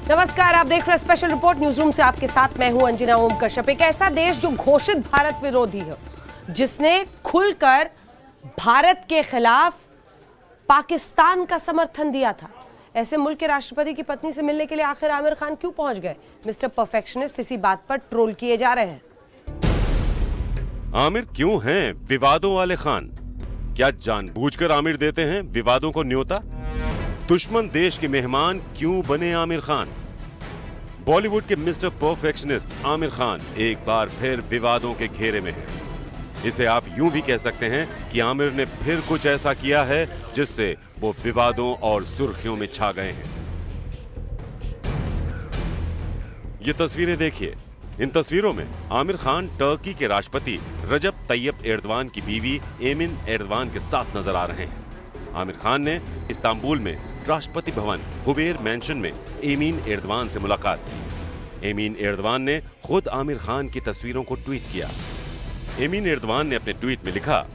नमस्कार, आप देख रहे हैं स्पेशल रिपोर्ट न्यूज रूम से। आपके साथ मैं हूं अंजना ओम कश्यप। एक ऐसा देश जो घोषित भारत विरोधी है, जिसने खुलकर भारत के खिलाफ पाकिस्तान का समर्थन दिया था, ऐसे मुल्क के राष्ट्रपति की पत्नी से मिलने के लिए आखिर आमिर खान क्यों पहुंच गए? मिस्टर परफेक्शनिस्ट इसी बात पर ट्रोल किए जा रहे हैं। आमिर क्यों हैं विवादों वाले खान? क्या जानबूझकर आमिर देते हैं विवादों को न्योता? दुश्मन देश के मेहमान क्यों बने आमिर खान? बॉलीवुड के मिस्टर परफेक्शनिस्ट आमिर खान एक बार फिर विवादों के घेरे में है। इसे आप यूं भी कह सकते हैं कि आमिर ने फिर कुछ ऐसा किया है जिससे वो विवादों और सुर्खियों में छा गए हैं। ये तस्वीरें देखिए। इन तस्वीरों में आमिर खान टर्की के राष्ट्रपति रजब तैयब एर्दवान की बीवी एमिन एर्दवान के साथ नजर आ रहे हैं। आमिर खान ने इस्तांबुल में राष्ट्रपति भवन हुबेर मैंशन में एमिन एर्दवान से मुलाकात की। एमिन एर्दवान ने खुद आमिर खान की तस्वीरों को ट्वीट किया। एमिन एर्दवान ने अपने ट्वीट में लिखा,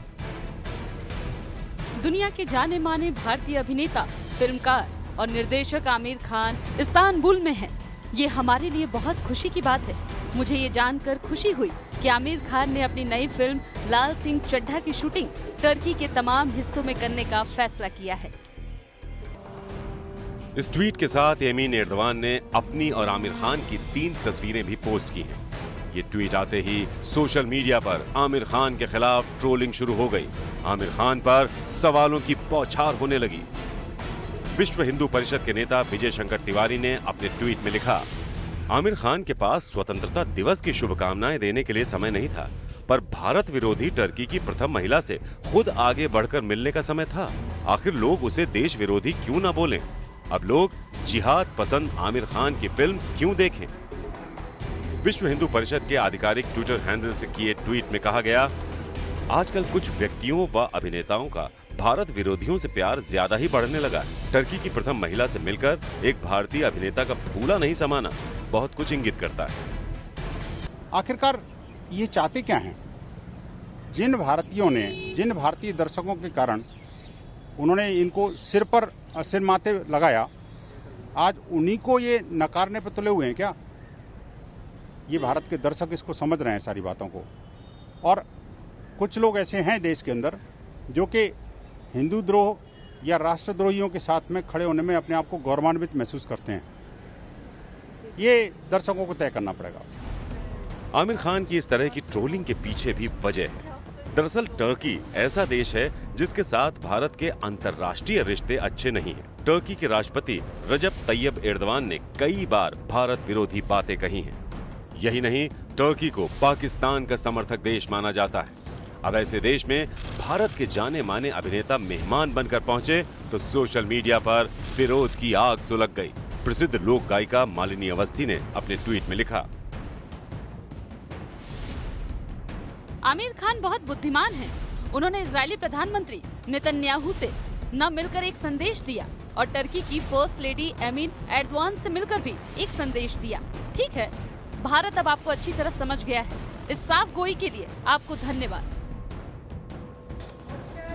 दुनिया के जाने माने भारतीय अभिनेता, फिल्मकार और निर्देशक आमिर खान इस्तांबुल में हैं। ये हमारे लिए बहुत खुशी की बात है। मुझे ये जानकर खुशी हुई कि आमिर खान ने अपनी नई फिल्म लाल सिंह चड्ढा की शूटिंग टर्की के तमाम हिस्सों में करने का फैसला किया है। इस ट्वीट के साथ एमिन एर्दवान ने अपनी और आमिर खान की 3 तस्वीरें भी पोस्ट की हैं। ये ट्वीट आते ही सोशल मीडिया पर आमिर खान के खिलाफ ट्रोलिंग शुरू हो गई। आमिर खान पर सवालों की बौछार होने लगी। विश्व हिंदू परिषद के नेता विजय शंकर तिवारी ने अपने ट्वीट में लिखा, आमिर खान के पास स्वतंत्रता दिवस की शुभकामनाएं देने के लिए समय नहीं था, पर भारत विरोधी टर्की की प्रथम महिला से खुद आगे बढ़कर मिलने का समय था। आखिर लोग उसे देश विरोधी क्यों ना बोलें? अब लोग जिहाद पसंद आमिर खान की फिल्म क्यों देखें? विश्व हिंदू परिषद के आधिकारिक ट्विटर हैंडल से किए ट्वीट में कहा गया, आजकल कुछ व्यक्तियों व अभिनेताओं का भारत विरोधियों से प्यार ज्यादा ही बढ़ने लगा। टर्की की प्रथम महिला से मिलकर एक भारतीय अभिनेता का फूला नहीं समाना बहुत कुछ इंगित करता है। आखिरकार ये चाहते क्या हैं? जिन भारतीय दर्शकों के कारण उन्होंने इनको सिर माथे लगाया, आज उन्हीं को ये नकारने पर तुले हुए हैं क्या? ये भारत के दर्शक इसको समझ रहे हैं सारी बातों को। और कुछ लोग ऐसे हैं देश के अंदर जो कि हिंदू द्रोह या राष्ट्रद्रोहियों के साथ में खड़े होने में अपने आप को गौरवान्वित महसूस करते हैं। ये दर्शकों को तय करना पड़ेगा। आमिर खान की इस तरह की ट्रोलिंग के पीछे भी वजह है। दरअसल टर्की ऐसा देश है जिसके साथ भारत के अंतर्राष्ट्रीय रिश्ते अच्छे नहीं हैं। टर्की के राष्ट्रपति रजब तैयब एर्दवान ने कई बार भारत विरोधी बातें कही हैं। यही नहीं, टर्की को पाकिस्तान का समर्थक देश माना जाता है। अब ऐसे देश में भारत के जाने माने अभिनेता मेहमान बनकर पहुंचे तो सोशल मीडिया पर विरोध की आग सुलग गई। प्रसिद्ध लोक गायिका मालिनी अवस्थी ने अपने ट्वीट में लिखा, आमिर खान बहुत बुद्धिमान हैं। उन्होंने इजरायली प्रधानमंत्री नेतन्याहू से न मिलकर एक संदेश दिया और टर्की की फर्स्ट लेडी एमिन एर्दवान से मिलकर भी एक संदेश दिया। ठीक है, भारत अब आपको अच्छी तरह समझ गया है। इस साफ गोई के लिए आपको धन्यवाद।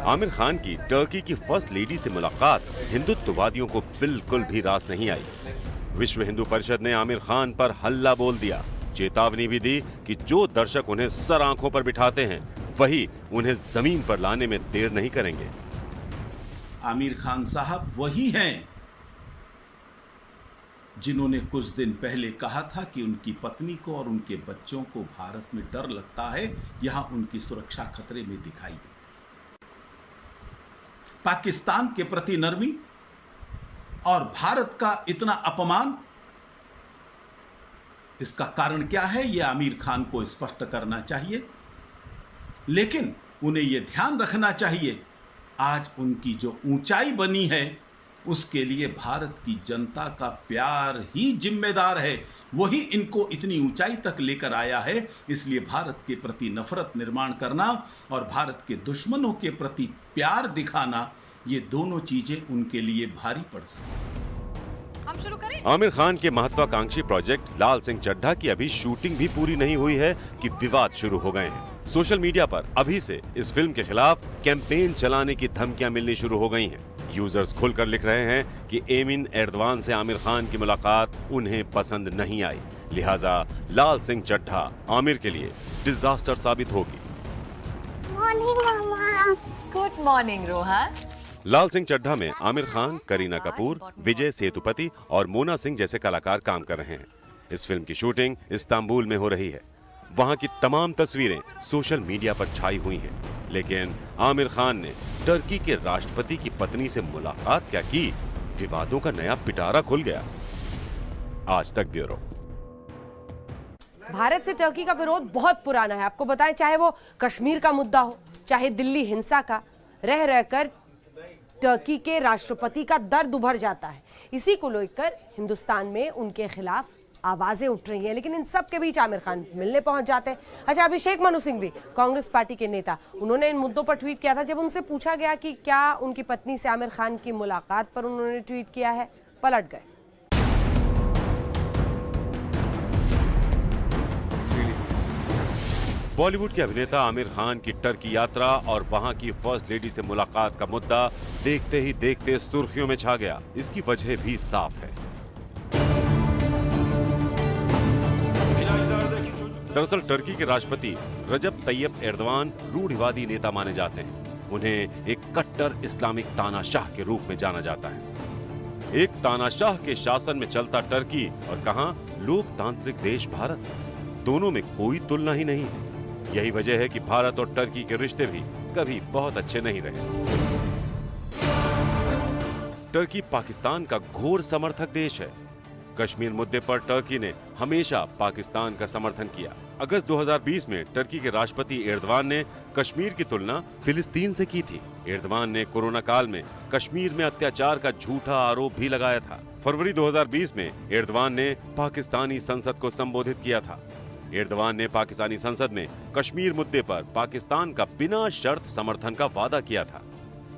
आमिर खान की टर्की की फर्स्ट लेडी से मुलाकात हिंदुत्ववादियों को बिल्कुल भी रास नहीं आई। विश्व हिंदू परिषद ने आमिर खान पर हल्ला बोल दिया, चेतावनी भी दी कि जो दर्शक उन्हें सर आंखों पर बिठाते हैं वही उन्हें जमीन पर लाने में देर नहीं करेंगे। आमिर खान साहब वही हैं जिन्होंने कुछ दिन पहले कहा था कि उनकी पत्नी को और उनके बच्चों को भारत में डर लगता है, यहां उनकी सुरक्षा खतरे में दिखाई देती है। पाकिस्तान के प्रति नरमी और भारत का इतना अपमान, इसका कारण क्या है, यह आमिर खान को स्पष्ट करना चाहिए। लेकिन उन्हें यह ध्यान रखना चाहिए, आज उनकी जो ऊंचाई बनी है उसके लिए भारत की जनता का प्यार ही जिम्मेदार है। वही इनको इतनी ऊंचाई तक लेकर आया है। इसलिए भारत के प्रति नफरत निर्माण करना और भारत के दुश्मनों के प्रति प्यार दिखाना, ये दोनों चीजें उनके लिए भारी पड़ सकती हैं। हम शुरू करें? आमिर खान के महत्वाकांक्षी प्रोजेक्ट लाल सिंह चड्ढा की अभी शूटिंग भी पूरी नहीं हुई है कि विवाद शुरू हो गए हैं। सोशल मीडिया पर अभी से इस फिल्म के खिलाफ कैंपेन चलाने की धमकियां मिलनी शुरू हो गई हैं। यूजर्स खुलकर लिख रहे हैं कि एमिन एर्दवान से आमिर खान की मुलाकात उन्हें पसंद नहीं आई, लिहाजा लाल सिंह चड्ढा आमिर के लिए डिजास्टर साबित होगी। मॉर्निंग मामा। Good morning Rohan. लाल सिंह चड्ढा में आमिर खान, करीना कपूर, विजय सेतुपति और मोना सिंह जैसे कलाकार काम कर रहे हैं। इस फिल्म की शूटिंग इस्तांबुल में हो रही है। वहां की तमाम तस्वीरें सोशल मीडिया पर छाई हुई हैं। लेकिन आमिर खान ने टर्की के राष्ट्रपति की पत्नी से मुलाकात क्या की, विवादों का नया पिटारा खुल गया। आज तक ब्यूरो। भारत से टर्की का विरोध बहुत पुराना है। आपको बताएं, चाहे वो कश्मीर का मुद्दा हो, चाहे दिल्ली हिंसा का, रह रहकर टर्की के राष्ट्रपति का दर्द उभर जाता है। इसी को लेकर हिंदुस्तान में उनके खिलाफ आवाजें उठ रही हैं। लेकिन इन सब के बीच आमिर खान मिलने पहुंच जाते हैं। अच्छा, अभिषेक मनु सिंघवी, कांग्रेस पार्टी के नेता, उन्होंने इन मुद्दों पर ट्वीट किया था। जब उनसे पूछा गया कि क्या उनकी पत्नी से आमिर खान की मुलाकात पर उन्होंने ट्वीट किया है, पलट गए। बॉलीवुड के अभिनेता आमिर खान की टर्की यात्रा और वहां की फर्स्ट लेडी से मुलाकात का मुद्दा देखते ही देखते सुर्खियों में छा गया। इसकी वजह भी साफ है। दरअसल टर्की के राष्ट्रपति रजब तैयब एर्दवान रूढ़िवादी नेता माने जाते हैं। उन्हें एक कट्टर इस्लामिक तानाशाह के रूप में जाना जाता है। एक तानाशाह के शासन में चलता टर्की और कहां लोकतांत्रिक देश भारत, दोनों में कोई तुलना ही नहीं है। यही वजह है कि भारत और टर्की के रिश्ते भी कभी बहुत अच्छे नहीं रहे। टर्की पाकिस्तान का घोर समर्थक देश है। कश्मीर मुद्दे पर टर्की ने हमेशा पाकिस्तान का समर्थन किया। अगस्त 2020 में टर्की के राष्ट्रपति एर्दवान ने कश्मीर की तुलना फिलिस्तीन से की थी। एर्दवान ने कोरोना काल में कश्मीर में अत्याचार का झूठा आरोप भी लगाया था। फरवरी 2020 में एर्दवान ने पाकिस्तानी संसद को संबोधित किया था। एर्दवान ने पाकिस्तानी संसद में कश्मीर मुद्दे पर पाकिस्तान का बिना शर्त समर्थन का वादा किया था।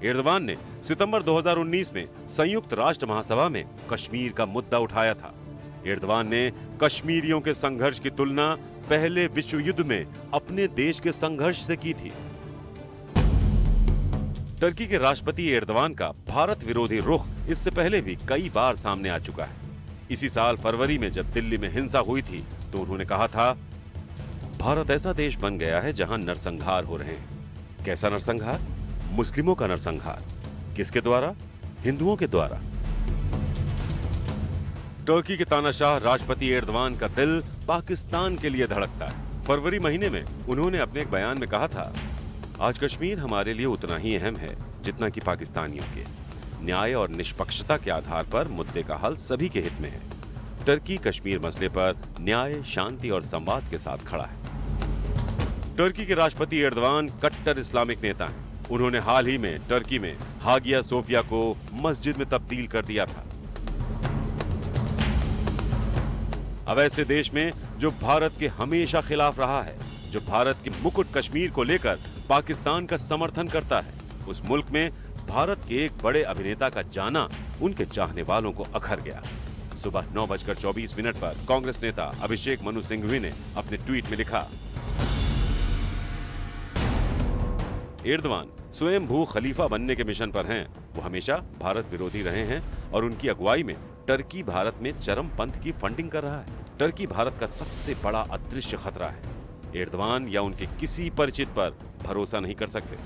एर्दवान ने सितंबर 2019 में संयुक्त राष्ट्र महासभा में कश्मीर का मुद्दा उठाया था। एर्दवान ने कश्मीरियों के संघर्ष की तुलना पहले विश्व युद्ध में अपने देश के संघर्ष से की थी। टर्की के राष्ट्रपति एर्दवान का भारत विरोधी रुख इससे पहले भी कई बार सामने आ चुका है। इसी साल फरवरी में जब दिल्ली में हिंसा हुई थी तो उन्होंने कहा था, भारत ऐसा देश बन गया है जहां नरसंहार हो रहे हैं। कैसा नरसंहार? मुस्लिमों का नरसंहार। किसके द्वारा? हिंदुओं के द्वारा। टर्की के तानाशाह राष्ट्रपति एर्दवान का दिल पाकिस्तान के लिए धड़कता है। फरवरी महीने में उन्होंने अपने एक बयान में कहा था, आज कश्मीर हमारे लिए उतना ही अहम है जितना कि पाकिस्तानियों के। न्याय और निष्पक्षता के आधार पर मुद्दे का हल सभी के हित में है। टर्की कश्मीर मसले पर न्याय, शांति और संवाद के साथ खड़ा है। टर्की के राष्ट्रपति एर्दवान कट्टर इस्लामिक नेता हैं। उन्होंने हाल ही में टर्की में हागिया सोफिया को मस्जिद में तब्दील कर दिया था। अब ऐसे देश में जो भारत के हमेशा खिलाफ रहा है, जो भारत के मुकुट कश्मीर को लेकर पाकिस्तान का समर्थन करता है, उस मुल्क में भारत के एक बड़े अभिनेता का जाना उनके चाहने वालों को अखर गया। सुबह 9:24 पर कांग्रेस नेता अभिषेक मनु सिंघवी ने अपने ट्वीट में लिखा, एर्दवान स्वयं भू खलीफा बनने के मिशन पर हैं। वो हमेशा भारत विरोधी रहे हैं और उनकी अगुवाई में टर्की भारत में चरमपंथ की फंडिंग कर रहा है। टर्की भारत का सबसे बड़ा अदृश्य खतरा है। एर्दवान या उनके किसी परिचित पर भरोसा नहीं कर सकते।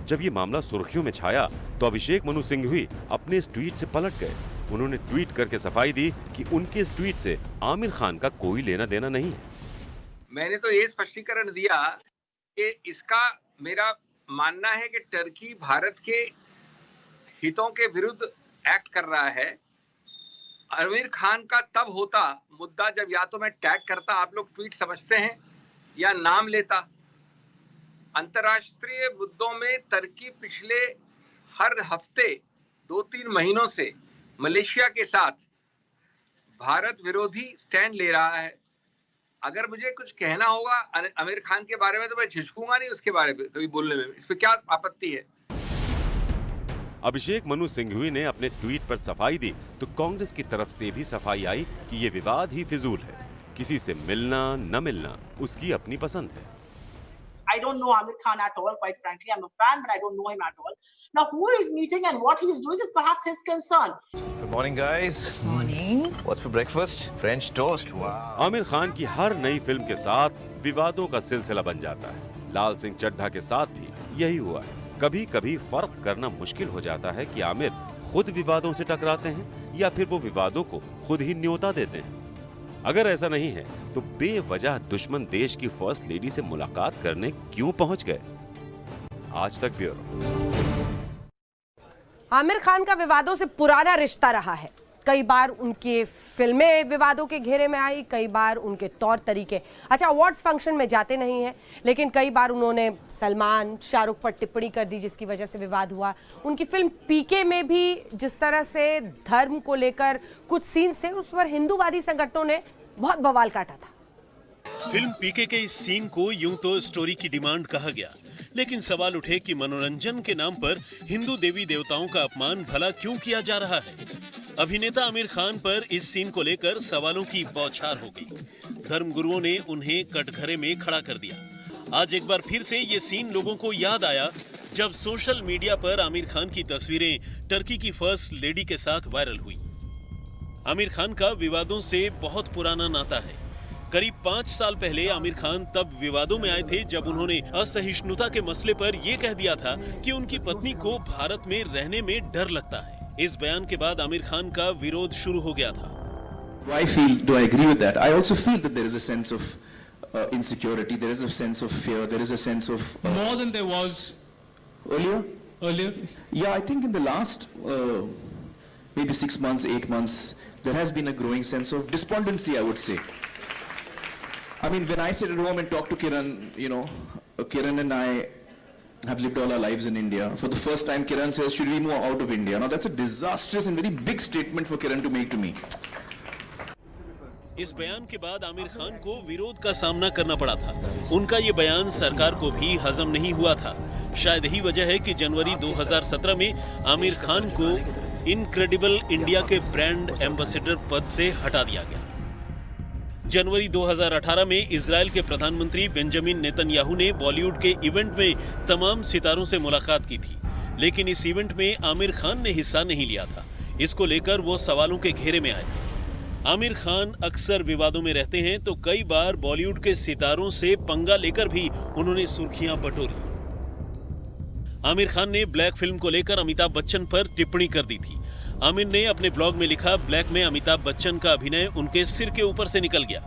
जब ये मामला सुर्खियों में छाया तो अभिषेक मनु सिंघवी अपने इस ट्वीट से पलट गए। उन्होंने ट्वीट करके सफाई दी कि उनके इस ट्वीट से आमिर खान का कोई लेना देना नहीं है। मैंने तो ये स्पष्टीकरण दिया कि इसका मेरा मानना है कि टर्की भारत के हितों के विरुद्ध एक्ट कर रहा है। आमिर खान का तब होता मुद्दा जब या तो मैं टैग करता, आप लोग ट्वीट समझते हैं, या नाम लेता। अंतर्राष्ट्रीय मुद्दों में टर्की पिछले हर हफ्ते 2-3 महीनों से मलेशिया के साथ भारत विरोधी स्टैंड ले रहा है। अगर मुझे कुछ कहना होगा आमिर खान के बारे में तो मैं झिझकूंगा नहीं उसके बारे में कभी बोलने में। इस पे क्या आपत्ति है? अभिषेक मनु सिंघवी ने अपने ट्वीट पर सफाई दी तो कांग्रेस की तरफ से भी सफाई आई कि ये विवाद ही फिजूल है। किसी से मिलना न मिलना उसकी अपनी पसंद है। I don't know Amir Khan at all, quite frankly. I'm a fan, but I don't know him at all. Now, who he's meeting and what he's doing is perhaps his concern. Good morning, guys. Morning. What's for breakfast? French toast. Wow. Aamir Khan की हर नई film के साथ विवादों का सिलसिला बन जाता है। लाल सिंह चड्ढा के साथ भी यही हुआ है। कभी कभी फर्क करना मुश्किल हो जाता है कि आमिर खुद विवादों से टकराते हैं या फिर वो विवादों को खुद ही न्योता देते हैं। अगर ऐसा नहीं है तो बेवजह दुश्मन देश की फर्स्ट लेडी से मुलाकात करने क्यों पहुंच गए? आज तक ब्यूरो। आमिर खान का विवादों से पुराना रिश्ता रहा है। कई बार उनकी फिल्में विवादों के घेरे में आई, कई बार उनके तौर तरीके, अच्छा अवार्ड्स फंक्शन में जाते नहीं हैं, लेकिन कई बार उन्होंने सलमान शाहरुख पर टिप्पणी कर दी जिसकी वजह से विवाद हुआ। उनकी फिल्म पीके में भी जिस तरह से धर्म को लेकर कुछ सीन्स थे उस पर हिंदूवादी संगठनों ने बहुत बवाल काटा था। फिल्म पीके के इस सीन को यूं तो स्टोरी की डिमांड कहा गया, लेकिन सवाल उठे कि मनोरंजन के नाम पर हिंदू देवी देवताओं का अपमान भला क्यों किया जा रहा है। अभिनेता आमिर खान पर इस सीन को लेकर सवालों की बौछार हो गई। धर्मगुरुओं ने उन्हें कटघरे में खड़ा कर दिया। आज एक बार फिर से ये सीन लोगों को याद आया जब सोशल मीडिया पर आमिर खान की तस्वीरें टर्की की फर्स्ट लेडी के साथ वायरल हुई। आमिर खान का विवादों से बहुत पुराना नाता है। करीब 5 साल पहले आमिर खान तब विवादों में आए थे जब उन्होंने असहिष्णुता के मसले पर यह कह दिया था कि उनकी पत्नी को भारत में रहने में डर लगता है। इस बयान के बाद आमिर खान का विरोध शुरू हो गया था। Do I agree with that? I also feel that there is a sense of insecurity, there is a sense of fear, there is a sense of more than there was earlier. Yeah, I think in the last maybe 6 months, 8 months, there has been a growing sense of despondency, I would say. I mean, when I sit at home and talk to Kiran, you know, Kiran and I have lived all our lives in India. For the first time, Kiran says, should we move out of India? Now, that's a disastrous and very big statement for Kiran to make to me. इस बयान के बाद आमिर खान को विरोध का सामना करना पड़ा था। उनका ये बयान सरकार को भी हजम नहीं हुआ था। शायद यही वजह है कि जनवरी 2017 में आमिर खान को इनक्रेडिबल इंडिया के ब्रांड एम्बेसडर पद से हटा दिया गया। जनवरी 2018 में इजराइल के प्रधानमंत्री बेंजामिन नेतन्याहू ने बॉलीवुड के इवेंट में तमाम सितारों से मुलाकात की थी, लेकिन इस इवेंट में आमिर खान ने हिस्सा नहीं लिया था। इसको लेकर वो सवालों के घेरे में आए थे। आमिर खान अक्सर विवादों में रहते हैं, तो कई बार बॉलीवुड के सितारों से पंगा लेकर भी उन्होंने सुर्खियां बटोरी। आमिर खान ने ब्लैक फिल्म को लेकर अमिताभ बच्चन पर टिप्पणी कर दी थी। आमिर ने अपने ब्लॉग में लिखा, ब्लैक में अमिताभ बच्चन का अभिनय उनके सिर के ऊपर से निकल गया।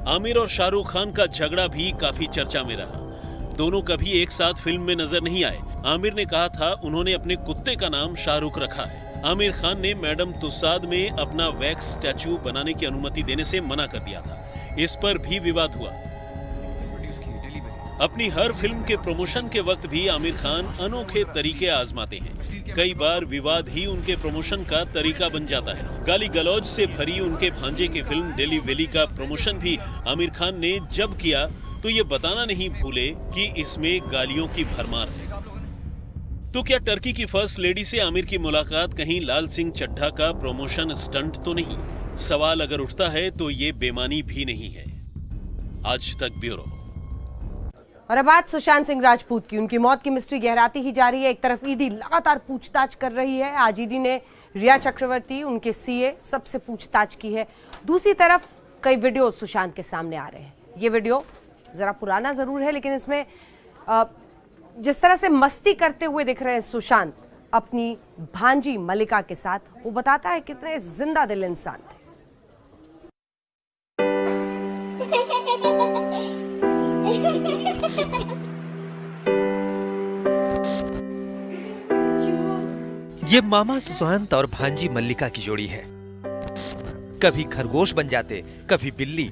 आमिर और शाहरुख खान का झगड़ा भी काफी चर्चा में रहा। दोनों कभी एक साथ फिल्म में नजर नहीं आए। आमिर ने कहा था उन्होंने अपने कुत्ते का नाम शाहरुख रखा है। आमिर खान ने मैडम तुसाद में अपना वैक्स स्टैचू बनाने की अनुमति देने से मना कर दिया था। इस पर भी विवाद हुआ। अपनी हर फिल्म के प्रमोशन के वक्त भी आमिर खान अनोखे तरीके आजमाते हैं। कई बार विवाद ही उनके प्रमोशन का तरीका बन जाता है। गाली गलौज से भरी उनके भांजे की फिल्म डेली वेली का प्रमोशन भी आमिर खान ने जब किया तो ये बताना नहीं भूले कि इसमें गालियों की भरमार है। तो क्या टर्की की फर्स्ट लेडी से आमिर की मुलाकात कहीं लाल सिंह चड्ढा का प्रमोशन स्टंट तो नहीं? सवाल अगर उठता है तो ये बेमानी भी नहीं है। आज तक ब्यूरो। और अब बात सुशांत सिंह राजपूत की। उनकी मौत की मिस्ट्री गहराती ही जा रही है। एक तरफ ईडी लगातार पूछताछ कर रही है। आज ईडी ने रिया चक्रवर्ती, उनके सीए, सबसे पूछताछ की है। दूसरी तरफ कई वीडियो सुशांत के सामने आ रहे हैं। ये वीडियो जरा पुराना जरूर है, लेकिन इसमें जिस तरह से मस्ती करते हुए दिख रहे हैं सुशांत अपनी भांजी मल्लिका के साथ, वो बताता है कितने जिंदा दिल इंसान थे। ये मामा सुशांत और भांजी मल्लिका की जोड़ी है। कभी खरगोश बन जाते, कभी बिल्ली।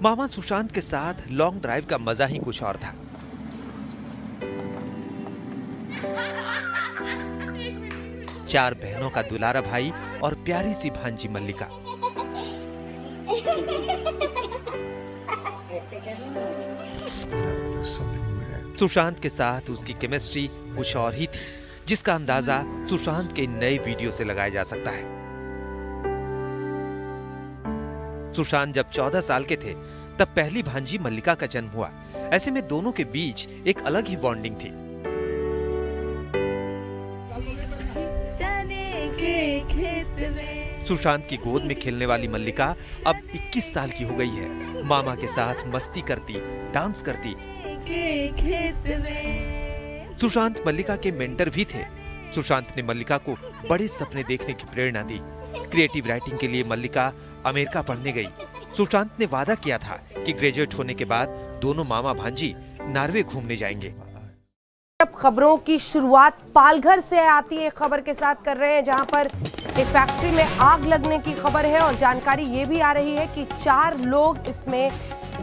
मामा सुशांत के साथ लॉन्ग ड्राइव का मजा ही कुछ और था। चार बहनों का दुलारा भाई और प्यारी सी भांजी मल्लिका। सुशांत के साथ उसकी केमिस्ट्री कुछ और ही थी, जिसका अंदाजा सुशांत के नए वीडियो से लगाया जा सकता है। सुशांत जब 14 साल के थे तब पहली भांजी मल्लिका का जन्म हुआ। ऐसे में दोनों के बीच एक अलग ही बॉन्डिंग थी। सुशांत की गोद में खेलने वाली मल्लिका अब 21 साल की हो गई है। मामा के साथ मस्ती करती, डांस करती। सुशांत मल्लिका के मेंटर भी थे। सुशांत ने मल्लिका को बड़े सपने देखने की प्रेरणा दी। क्रिएटिव राइटिंग के लिए मल्लिका अमेरिका पढ़ने गई। सुशांत ने वादा किया था कि ग्रेजुएट होने के बाद दोनों मामा भांजी नॉर्वे घूमने जाएंगे। अब खबरों की शुरुआत पालघर से आती है खबर के साथ कर रहे हैं, जहां पर एक फैक्ट्री में आग लगने की खबर है और जानकारी ये भी आ रही है कि 4 लोग इसमें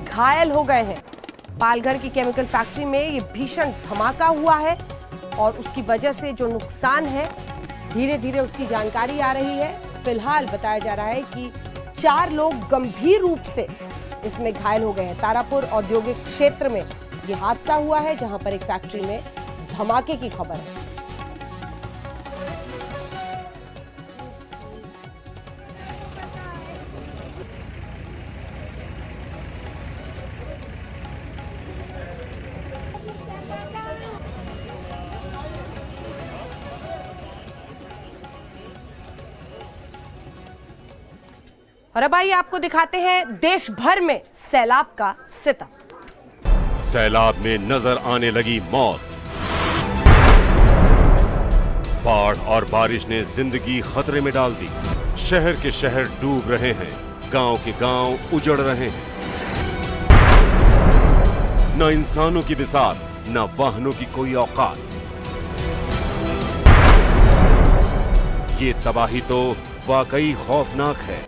घायल हो गए हैं। पालघर की केमिकल फैक्ट्री में ये भीषण धमाका हुआ है और उसकी वजह से जो नुकसान है धीरे धीरे उसकी जानकारी आ रही है। फिलहाल बताया जा रहा है कि 4 लोग गंभीर रूप से इसमें घायल हो गए हैं। तारापुर औद्योगिक क्षेत्र में ये हादसा हुआ है, जहां पर एक फैक्ट्री में धमाके की खबर है। और अब आइए आपको दिखाते हैं देश भर में सैलाब का सितम। सैलाब में नजर आने लगी मौत। बाढ़ और बारिश ने जिंदगी खतरे में डाल दी। शहर के शहर डूब रहे हैं, गांव के गांव उजड़ रहे हैं। न इंसानों की बिसात, न वाहनों की कोई औकात। ये तबाही तो वाकई खौफनाक है।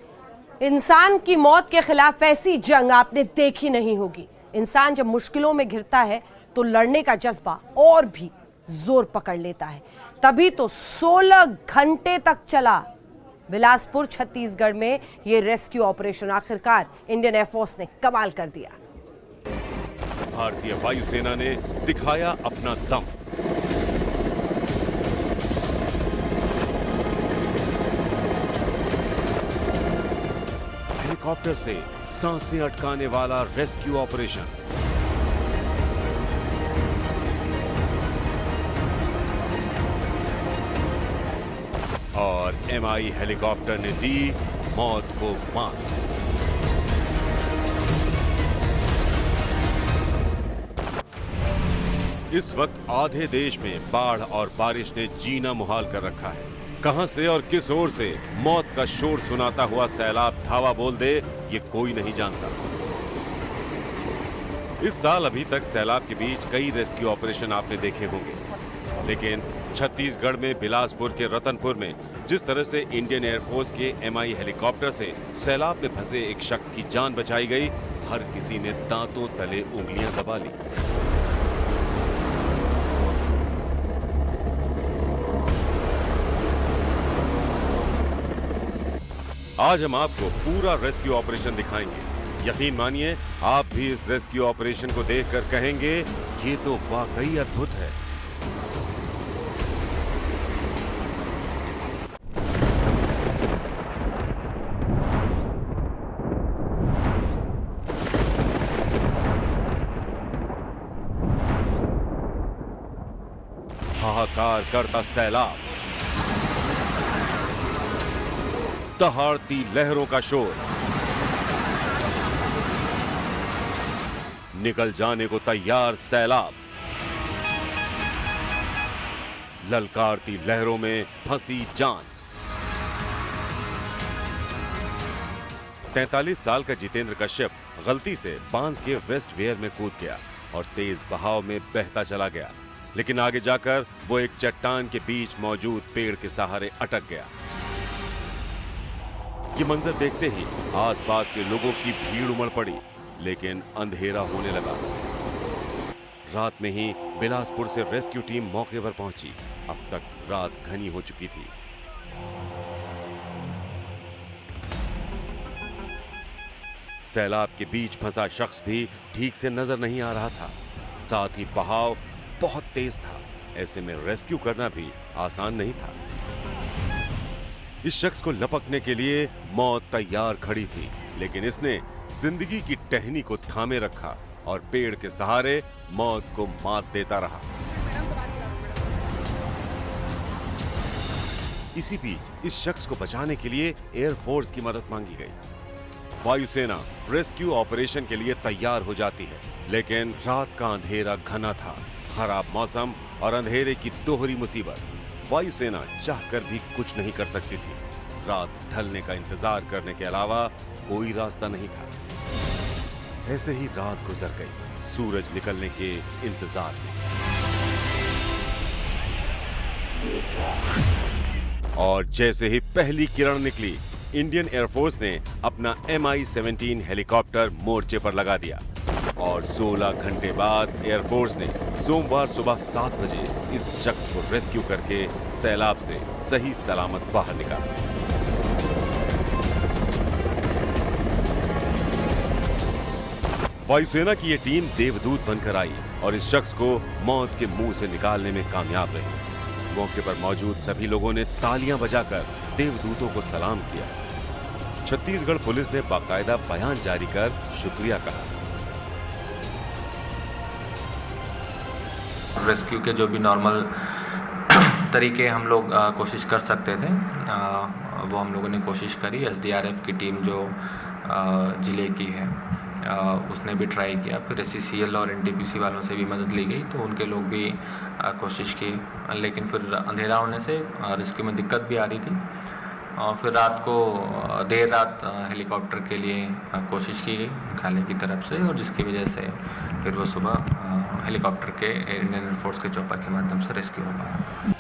इंसान की मौत के खिलाफ ऐसी जंग आपने देखी नहीं होगी। इंसान जब मुश्किलों में घिरता है तो लड़ने का जज्बा और भी जोर पकड़ लेता है। तभी तो 16 घंटे तक चला बिलासपुर छत्तीसगढ़ में ये रेस्क्यू ऑपरेशन। आखिरकार इंडियन एयरफोर्स ने कमाल कर दिया। भारतीय वायुसेना ने दिखाया अपना दम। हेलीकॉप्टर से सांसें अटकाने वाला रेस्क्यू ऑपरेशन। और MI हेलीकॉप्टर ने दी मौत को मात। इस वक्त आधे देश में बाढ़ और बारिश ने जीना मुहाल कर रखा है। कहां से और किस ओर से मौत का शोर सुनाता हुआ सैलाब धावा बोल दे, ये कोई नहीं जानता। इस साल अभी तक सैलाब के बीच कई रेस्क्यू ऑपरेशन आपने देखे होंगे, लेकिन छत्तीसगढ़ में बिलासपुर के रतनपुर में जिस तरह से इंडियन एयरफोर्स के MI हेलीकॉप्टर से सैलाब में फंसे एक शख्स की जान बचाई गई, हर किसी ने दांतों तले उंगलियां दबा ली। आज हम आपको पूरा रेस्क्यू ऑपरेशन दिखाएंगे। यकीन मानिए, आप भी इस रेस्क्यू ऑपरेशन को देखकर कहेंगे, ये तो वाकई अद्भुत है। हाहाकार करता सैलाब, दहाड़ती लहरों का शोर, निकल जाने को तैयार सैलाब, ललकारती लहरों में फंसी जान। 43 साल का जितेंद्र कश्यप गलती से बांध के वेस्ट वेयर में कूद गया और तेज बहाव में बहता चला गया, लेकिन आगे जाकर वो एक चट्टान के बीच मौजूद पेड़ के सहारे अटक गया। ये मंजर देखते ही आसपास के लोगों की भीड़ उमड़ पड़ी, लेकिन अंधेरा होने लगा। रात में ही बिलासपुर से रेस्क्यू टीम मौके पर पहुंची। अब तक रात घनी हो चुकी थी। सैलाब के फंसा फंसा शख्स भी ठीक से नजर नहीं आ रहा था। साथ ही बहाव बहुत तेज था। ऐसे में रेस्क्यू करना भी आसान नहीं था। इस शख्स को लपकने के लिए मौत तैयार खड़ी थी, लेकिन इसने जिंदगी की टहनी को थामे रखा और पेड़ के सहारे मौत को मात देता रहा। इसी बीच इस शख्स को बचाने के लिए एयरफोर्स की मदद मांगी गई। वायुसेना रेस्क्यू ऑपरेशन के लिए तैयार हो जाती है, लेकिन रात का अंधेरा घना था। खराब मौसम और अंधेरे की दोहरी मुसीबत। वायुसेना चाहकर भी कुछ नहीं कर सकती थी। रात ढलने का इंतजार करने के अलावा कोई रास्ता नहीं था। ऐसे ही रात गुजर गई, सूरज निकलने के इंतजार में। और जैसे ही पहली किरण निकली, इंडियन एयरफोर्स ने अपना MI-17 हेलीकॉप्टर मोर्चे पर लगा दिया और 16 घंटे बाद एयरफोर्स ने सोमवार सुबह 7 बजे इस शख्स को रेस्क्यू करके सैलाब से सही सलामत बाहर निकाला। वायुसेना की ये टीम देवदूत बनकर आई और इस शख्स को मौत के मुंह से निकालने में कामयाब रही। मौके पर मौजूद सभी लोगों ने तालियां बजाकर देवदूतों को सलाम किया। छत्तीसगढ़ पुलिस ने बाकायदा बयान जारी कर शुक्रिया कहा। रेस्क्यू के जो भी नॉर्मल तरीके हम लोग कोशिश कर सकते थे, वो हम लोगों ने कोशिश करी। SDRF की टीम जो ज़िले की है उसने भी ट्राई किया। फिर SCCL और NTPC वालों से भी मदद ली गई, तो उनके लोग भी कोशिश की, लेकिन फिर अंधेरा होने से रेस्क्यू में दिक्कत भी आ रही थी। और फिर रात को देर रात हेलीकॉप्टर के लिए कोशिश की गई खाले की तरफ से, और जिसकी वजह से फिर वो सुबह हेलीकॉप्टर के इंडियन एयरफोर्स के चॉपर के माध्यम से रेस्क्यू हो पाया।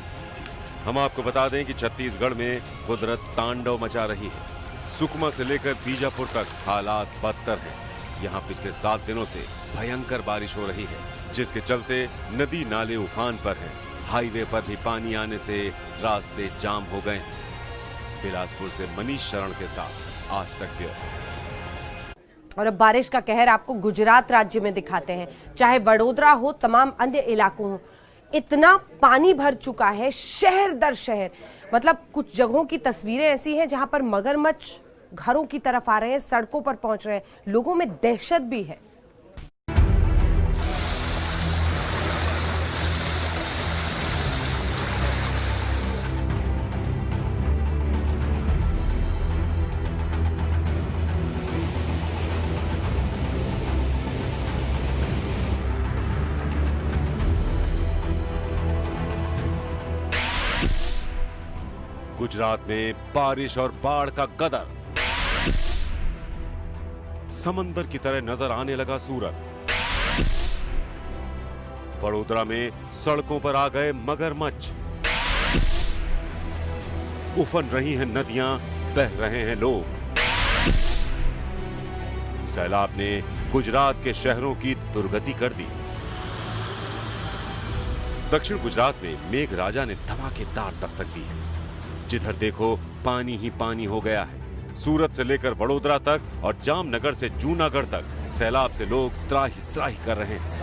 हम आपको बता दें कि छत्तीसगढ़ में कुदरत तांडव मचा रही है। सुकमा से लेकर बीजापुर तक हालात बदतर हैं। यहाँ पिछले 7 दिनों से भयंकर बारिश हो रही है, जिसके चलते नदी नाले उफान पर हैं। हाईवे पर भी पानी आने से रास्ते जाम हो गए हैं। बिलासपुर से मनीष शरण के साथ आज तक ब्यूरो। और अब बारिश का कहर आपको गुजरात राज्य में दिखाते हैं। चाहे वडोदरा हो, तमाम अन्य इलाकों हो, इतना पानी भर चुका है शहर दर शहर। मतलब कुछ जगहों की तस्वीरें ऐसी हैं जहां पर मगरमच्छ घरों की तरफ आ रहे हैं, सड़कों पर पहुंच रहे हैं। लोगों में दहशत भी है। गुजरात में बारिश और बाढ़ का गदर। समंदर की तरह नजर आने लगा सूरत। वडोदरा में सड़कों पर आ गए मगरमच्छ। उफन रही हैं नदियां, बह रहे हैं लोग। सैलाब ने गुजरात के शहरों की दुर्गति कर दी। दक्षिण गुजरात में मेघराजा ने धमाकेदार दस्तक दी है। जिधर देखो पानी ही पानी हो गया है। सूरत से लेकर वडोदरा तक और जामनगर से जूनागढ़ तक सैलाब से लोग त्राही त्राही कर रहे हैं।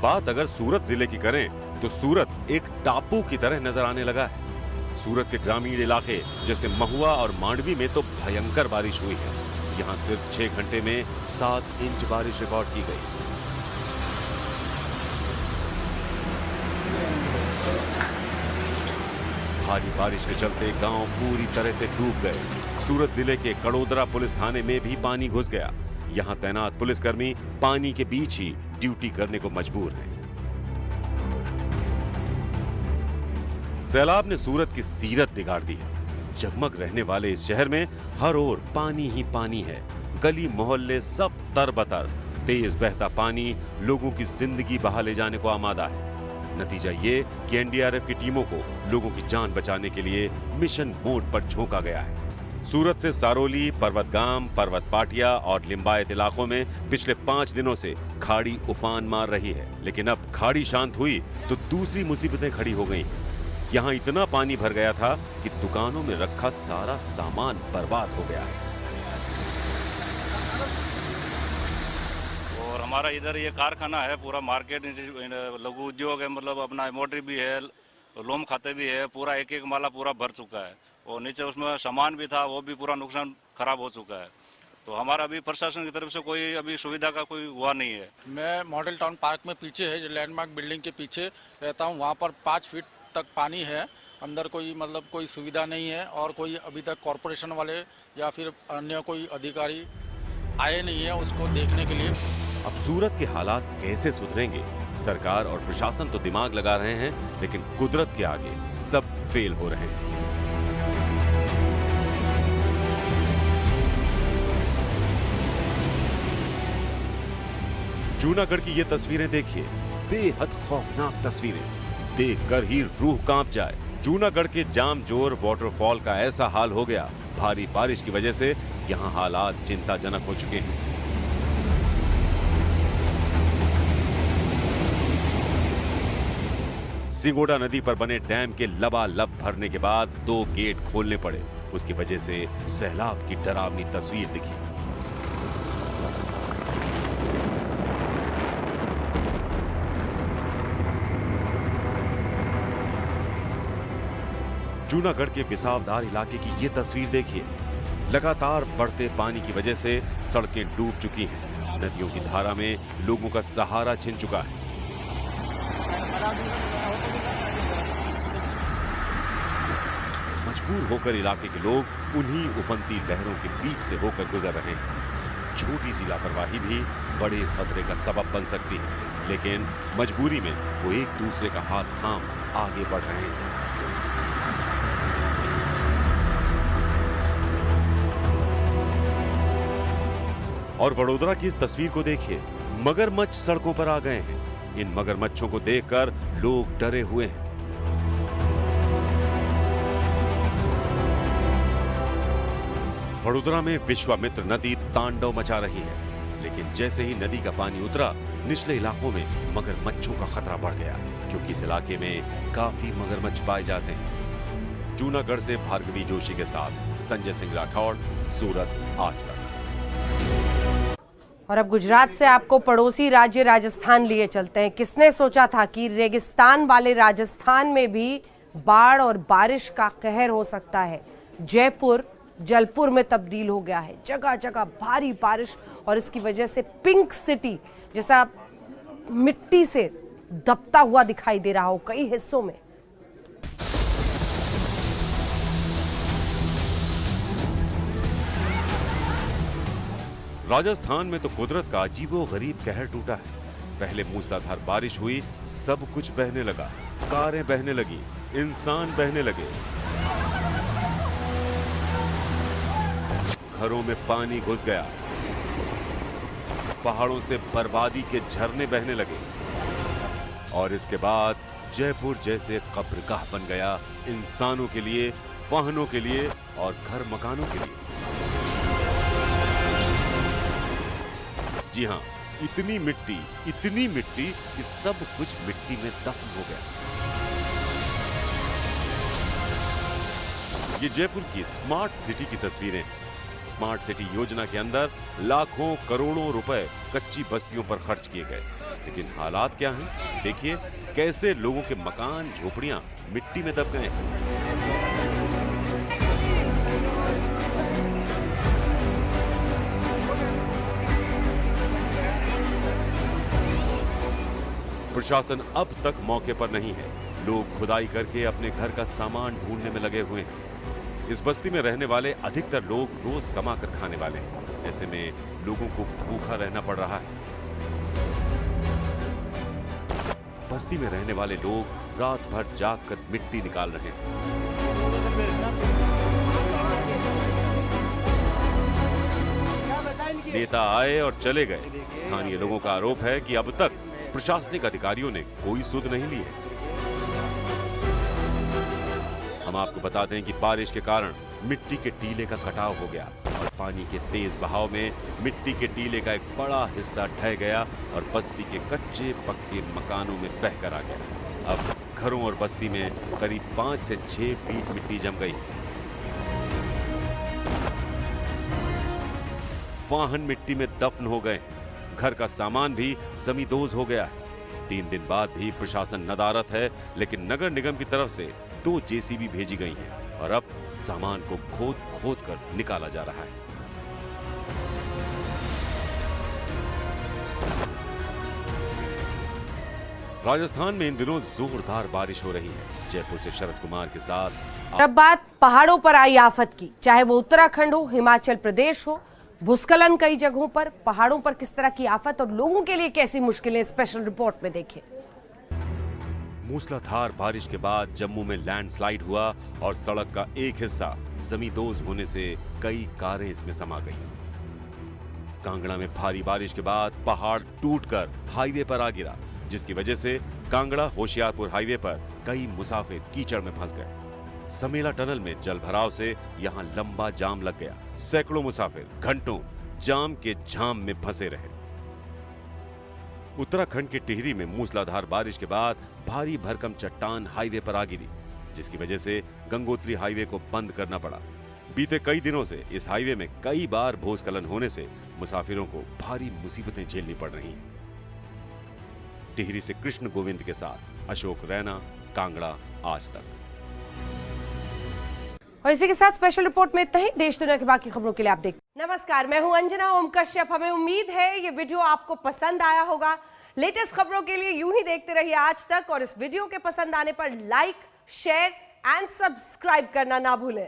बात अगर सूरत जिले की करें तो सूरत एक टापू की तरह नजर आने लगा है। सूरत के ग्रामीण इलाके जैसे महुआ और मांडवी में तो भयंकर बारिश हुई है। यहाँ सिर्फ 6 घंटे में 7 इंच बारिश रिकॉर्ड की गई। भारी बारिश के चलते गांव पूरी तरह से डूब गए। सूरत जिले के कड़ोदरा पुलिस थाने में भी पानी घुस गया। यहाँ तैनात पुलिसकर्मी पानी के बीच ही ड्यूटी करने को मजबूर हैं। सैलाब ने सूरत की सीरत बिगाड़ दी है। जगमग रहने वाले इस शहर में हर ओर पानी ही पानी है। गली मोहल्ले सब तरबतर। तेज बहता पानी लोगों की जिंदगी बहा ले जाने को आमादा है। नतीजा ये कि एनडीआरएफ की टीमों को लोगों की जान बचाने के लिए मिशन मोड पर झोंका गया है। सूरत से सारोली, पर्वतगाम, पर्वत पाटिया और लिंबायत इलाकों में पिछले 5 दिनों से खाड़ी उफान मार रही है। लेकिन अब खाड़ी शांत हुई तो दूसरी मुसीबतें खड़ी हो गई। यहाँ इतना पानी भर गया था कि दुकानों में रखा सारा सामान बर्बाद हो गया है। और हमारा इधर ये कारखाना है, पूरा मार्केट लघु उद्योग है, मतलब अपना मोटरी भी है, लोम खाते भी है, पूरा एक एक माला पूरा भर चुका है और नीचे उसमें सामान भी था वो भी पूरा नुकसान खराब हो चुका है। तो हमारा अभी प्रशासन की तरफ से कोई अभी सुविधा का कोई हुआ नहीं है। मैं मॉडल टाउन पार्क में पीछे है, जो लैंडमार्क बिल्डिंग के पीछे रहता हूँ, वहाँ पर 5 फीट तक पानी है, अंदर कोई मतलब कोई सुविधा नहीं है और कोई अभी तक कॉरपोरेशन वाले या फिर अन्य कोई अधिकारी आए नहीं है उसको देखने के लिए। अब सूरत के हालात कैसे सुधरेंगे? सरकार और प्रशासन तो दिमाग लगा रहे हैं, लेकिन कुदरत के आगे सब फेल हो रहे हैं। जूनागढ़ की ये तस्वीरें देखिए, बेहद खौफनाक तस्वीरें, देखकर ही रूह कांप जाए। जूनागढ़ के जामजोर वाटरफॉल का ऐसा हाल हो गया, भारी बारिश की वजह से यहाँ हालात चिंताजनक हो चुके हैं। सिंगोड़ा नदी पर बने डैम के लबालब भरने के बाद 2 गेट खोलने पड़े। उसकी वजह से सैलाब की डरावनी तस्वीर दिखी। जूनागढ़ के विसावदार इलाके की ये तस्वीर देखिए, लगातार बढ़ते पानी की वजह से सड़कें डूब चुकी हैं। नदियों की धारा में लोगों का सहारा छिन चुका है। मजबूर होकर इलाके के लोग उन्हीं उफनती लहरों के बीच से होकर गुजर रहे हैं। छोटी सी लापरवाही भी बड़े खतरे का सबब बन सकती है, लेकिन मजबूरी में वो एक दूसरे का हाथ थाम आगे बढ़ रहे हैं। और वडोदरा की इस तस्वीर को देखिए, मगरमच्छ सड़कों पर आ गए हैं। इन मगरमच्छों को देखकर लोग डरे हुए हैं। वडोदरा में विश्वामित्र नदी तांडव मचा रही है, लेकिन जैसे ही नदी का पानी उतरा, निचले इलाकों में मगरमच्छों का खतरा बढ़ गया, क्योंकि इस इलाके में काफी मगरमच्छ पाए जाते हैं। जूनागढ़ से भार्गवी जोशी के साथ संजय सिंह राठौड़, सूरत, आज तक। और अब गुजरात से आपको पड़ोसी राज्य राजस्थान लिए चलते हैं। किसने सोचा था कि रेगिस्तान वाले राजस्थान में भी बाढ़ और बारिश का कहर हो सकता है। जयपुर जलपुर में तब्दील हो गया है, जगह जगह भारी बारिश, और इसकी वजह से पिंक सिटी जैसा मिट्टी से दबता हुआ दिखाई दे रहा हो कई हिस्सों में। राजस्थान में तो कुदरत का अजीबोगरीब कहर टूटा है। पहले मूसलाधार बारिश हुई, सब कुछ बहने लगा, कारें बहने लगी, इंसान बहने लगे, घरों में पानी घुस गया, पहाड़ों से बर्बादी के झरने बहने लगे, और इसके बाद जयपुर जैसे कब्रगाह बन गया इंसानों के लिए, वाहनों के लिए और घर मकानों के लिए। जी हाँ, इतनी मिट्टी कि सब कुछ मिट्टी में दफन हो गया। ये जयपुर की स्मार्ट सिटी की तस्वीरें। स्मार्ट सिटी योजना के अंदर लाखों करोड़ों रुपए कच्ची बस्तियों पर खर्च किए गए, लेकिन हालात क्या हैं? देखिए कैसे लोगों के मकान, झोपड़ियां मिट्टी में दब गए हैं। प्रशासन अब तक मौके पर नहीं है। लोग खुदाई करके अपने घर का सामान ढूंढने में लगे हुए हैं। इस बस्ती में रहने वाले अधिकतर लोग रोज कमा कर खाने वाले हैं। ऐसे में लोगों को भूखा रहना पड़ रहा है। बस्ती में रहने वाले लोग रात भर जाग कर मिट्टी निकाल रहे हैं। नेता आए और चले गए। स्थानीय लोगों का आरोप है कि अब तक प्रशासनिक अधिकारियों ने कोई सुध नहीं ली है। हम आपको बता दें कि बारिश के कारण मिट्टी के टीले का कटाव हो गया और पानी के तेज बहाव में मिट्टी के टीले का एक बड़ा हिस्सा ढह गया और बस्ती के कच्चे पक्के मकानों में बहकर आ गया। अब घरों और बस्ती में करीब 5 से 6 फीट मिट्टी जम गई। वाहन मिट्टी में दफन हो गए, घर का सामान भी जमींदोज हो गया है। 3 दिन बाद भी प्रशासन नदारत है, लेकिन नगर निगम की तरफ से 2 जेसीबी भेजी गई हैं और अब सामान को खोद कर निकाला जा रहा है। राजस्थान में इन दिनों जोरदार बारिश हो रही है। जयपुर से शरद कुमार के साथ। अब बात पहाड़ों पर आई आफत की, चाहे वो उत्तराखंड हो, हिमाचल प्रदेश हो, भूस्खलन कई जगहों पर, पहाड़ों पर किस तरह की आफत और लोगों के लिए कैसी मुश्किलें, स्पेशल रिपोर्ट में देखें। मूसलाधार बारिश के बाद जम्मू में लैंडस्लाइड हुआ और सड़क का एक हिस्सा जमींदोज होने से कई कारें इसमें समा गईं। कांगड़ा में भारी बारिश के बाद पहाड़ टूटकर हाईवे पर आ गिरा, जिसकी वजह से कांगड़ा होशियारपुर हाईवे पर कई मुसाफिर कीचड़ में फंस गए। समेला टनल में जल भराव से यहां लंबा जाम लग गया। सैकड़ों मुसाफिर घंटों जाम के झाम में फंसे रहे। उत्तराखंड के टिहरी में मूसलाधार बारिश के बाद भारी भरकम चट्टान हाईवे पर आ गिरी, जिसकी वजह से गंगोत्री हाईवे को बंद करना पड़ा। बीते कई दिनों से इस हाईवे में कई बार भूस्खलन होने से मुसाफिरों को भारी मुसीबतें झेलनी पड़ रही हैं। टिहरी से कृष्ण गोविंद के साथ अशोक रैना, कांगड़ा, आज तक। और इसी के साथ स्पेशल रिपोर्ट में इतना ही। देश दुनिया की बाकी खबरों के लिए आप देखते। नमस्कार, मैं हूं अंजना ओम कश्यप। हमें उम्मीद है ये वीडियो आपको पसंद आया होगा। लेटेस्ट खबरों के लिए यूं ही देखते रहिए आज तक, और इस वीडियो के पसंद आने पर लाइक, शेयर एंड सब्सक्राइब करना ना भूलें।